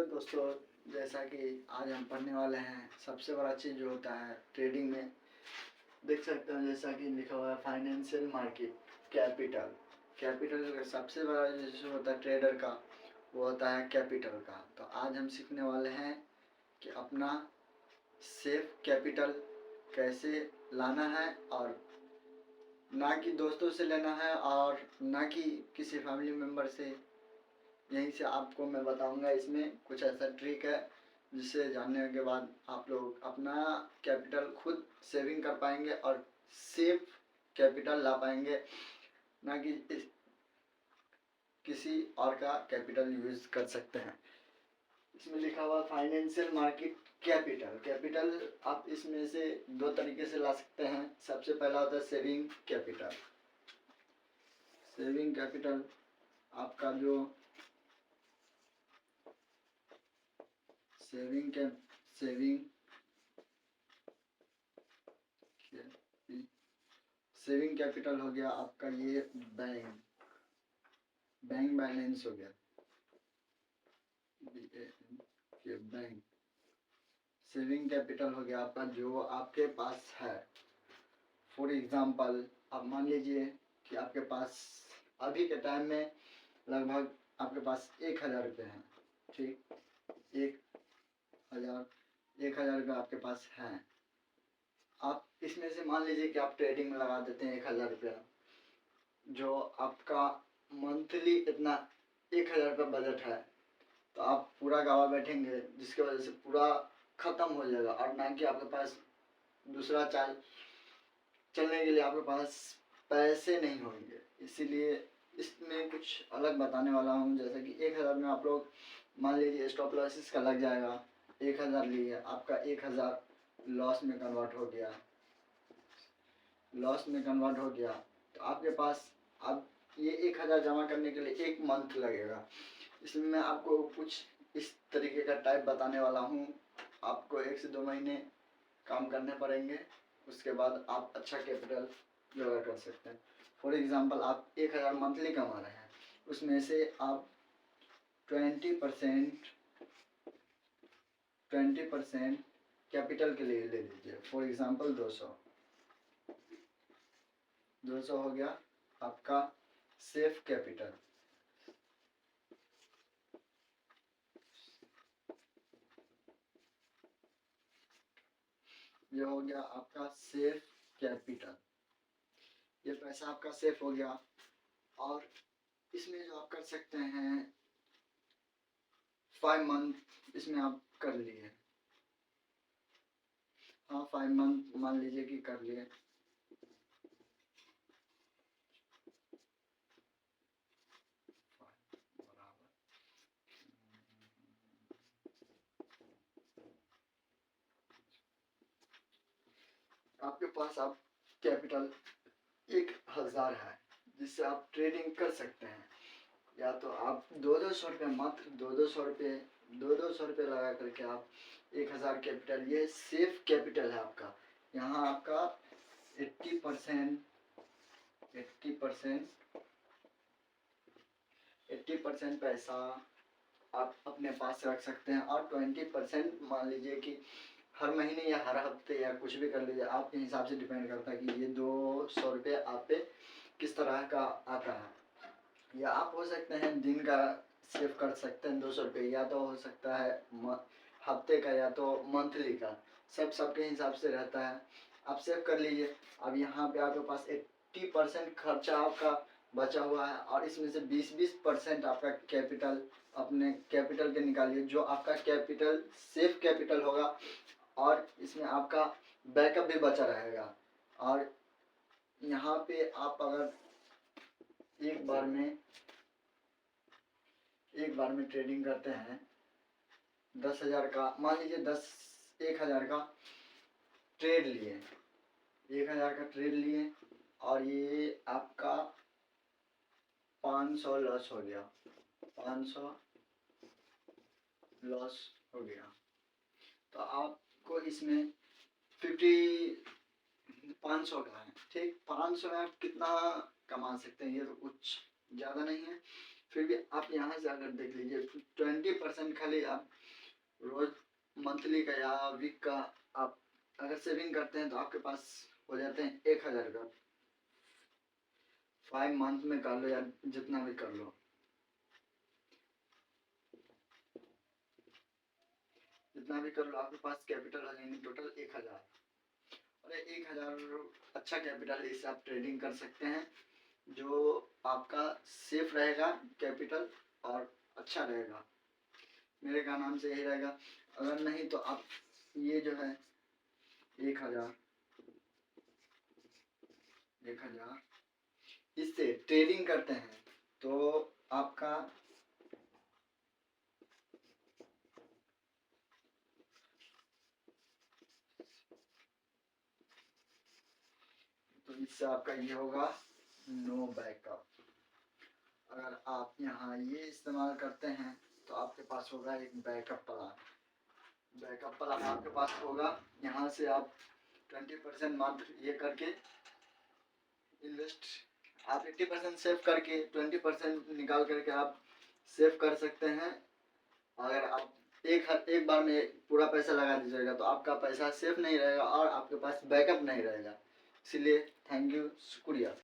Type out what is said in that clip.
Hello दोस्तों, जैसा कि आज हम पढ़ने वाले हैं सबसे बड़ा चीज़ जो होता है ट्रेडिंग में। देख सकते हो जैसा कि लिखा हुआ है फाइनेंशियल मार्केट कैपिटल। कैपिटल का सबसे बड़ा जो होता है ट्रेडर का वो होता है कैपिटल का। तो आज हम सीखने वाले हैं कि अपना सेफ कैपिटल कैसे लाना है, और ना कि दोस्तों से लेना है और ना कि किसी फैमिली मेम्बर से। यहीं से आपको मैं बताऊंगा, इसमें कुछ ऐसा ट्रिक है जिसे जानने के बाद आप लोग अपना कैपिटल खुद सेविंग कर पाएंगे और सेफ कैपिटल ला पाएंगे, ना कि किसी और का कैपिटल यूज कर सकते हैं। इसमें लिखा हुआ फाइनेंशियल मार्केट कैपिटल। कैपिटल आप इसमें से दो तरीके से ला सकते हैं। सबसे पहला होता है सेविंग कैपिटल। सेविंग कैपिटल आपका जो सेविंग सेविंग कैपिटल हो गया आपका ये बैंक बैलेंस हो गया, बैंक। सेविंग कैपिटल हो गया आपका जो आपके पास है। फॉर एग्जांपल आप मान लीजिए कि आपके पास अभी के टाइम में लगभग आपके पास 1000 रुपये हैं। ठीक, 1000 रुपये आपके पास हैं। आप इसमें से मान लीजिए कि आप ट्रेडिंग में लगा देते हैं 1000 रुपया, जो आपका मंथली इतना 1000 रुपये बजट है। तो आप पूरा गवा बैठेंगे, जिसकी वजह से पूरा खत्म हो जाएगा, और ना कि आपके पास दूसरा चाल चलने के लिए आपके पास पैसे नहीं होंगे। इसीलिए इसमें कुछ अलग बताने वाला हूँ। जैसे कि 1000 में आप लोग मान लीजिए स्टॉप लॉसेस का लग जाएगा। 1000 लिए, आपका 1000 लॉस में कन्वर्ट हो गया, तो आपके पास अब ये 1000 जमा करने के लिए 1 मंथ लगेगा। इसमें मैं आपको कुछ इस तरीके का टाइप बताने वाला हूँ। आपको 1 से 2 महीने काम करने पड़ेंगे, उसके बाद आप अच्छा कैपिटल जोड़ा कर सकते हैं। फॉर एग्जांपल आप 1000 मंथली कमा रहे हैं, उसमें से आप 20% कैपिटल के लिए ले लीजिए। फॉर एग्जांपल 200 हो गया आपका सेफ कैपिटल। ये हो गया आपका सेफ कैपिटल। ये पैसा आपका सेफ हो गया। और इसमें जो आप कर सकते हैं 5 मंथ इसमें आप कर लिए। हाँ, 5 मंथ मान लीजिए कि कर लिए। आपके पास आप कैपिटल 1000 है, जिससे आप ट्रेडिंग कर सकते हैं। या तो आप 200 रुपये, मात्र 200 रुपये, 200 रुपये लगा करके आप 1000 कैपिटल, ये सेफ कैपिटल है आपका। यहाँ आपका 80% 80% पैसा आप अपने पास रख सकते हैं, और 20% मान लीजिए कि हर महीने या हर हफ्ते या कुछ भी कर लीजिए, आपके हिसाब से डिपेंड करता है कि ये 200 रुपये आप पे किस तरह का आता है। या आप हो सकते हैं दिन का सेव कर सकते हैं 200 रुपये, या तो हो सकता है हफ्ते का, या तो मंथली का। सबके हिसाब से रहता है। आप सेव कर लीजिए। अब यहाँ पे आपके पास 80% खर्चा आपका बचा हुआ है, और इसमें से 20% आपका कैपिटल, अपने कैपिटल के निकालिए, जो आपका कैपिटल सेफ कैपिटल होगा। और इसमें आपका बैकअप भी बचा रहेगा। और यहाँ पे आप अगर एक बार में ट्रेडिंग करते हैं 10,000 का, मान लीजिए 1000 का ट्रेड लिए, 1000 का ट्रेड लिए, और ये आपका 500 लॉस हो गया, 500 लॉस हो गया। तो आपको इसमें 500 का है। ठीक, 500 में आप कितना कमा सकते हैं, ये तो कुछ ज़्यादा नहीं है। फिर भी आप यहाँ से अगर देख लीजिए 20% खाली आप रोज मंथली का या वीक का आप अगर सेविंग करते हैं तो आपके पास हो जाते हैं 1,000 का। 5 मंथ में कर लो या जितना भी कर लो, जितना भी कर लो आपके पास कैपिटल आ जाएंगे टोटल 1,000। और 1,000 अच्छा कैपिटल है, इससे आप ट्रेडिंग कर सकते हैं जो आपका सेफ रहेगा कैपिटल और अच्छा रहेगा। मेरे का नाम से यही रहेगा। अगर नहीं तो आप ये जो है 1,000 इससे ट्रेडिंग करते हैं तो आपका तो इससे आपका ये होगा नो बैकअप। अगर आप यहाँ ये इस्तेमाल करते हैं तो आपके पास होगा एक बैकअप प्लान। बैकअप प्लान आपके पास होगा, यहाँ से आप 20% मात्र ये करके इन्वेस्ट, आप 80% सेव करके 20% निकाल करके आप सेव कर सकते हैं। अगर आप एक बार में पूरा पैसा लगा दीजिएगा तो आपका पैसा सेफ नहीं रहेगा और आपके पास बैकअप नहीं रहेगा। इसलिए थैंक यू, शुक्रिया।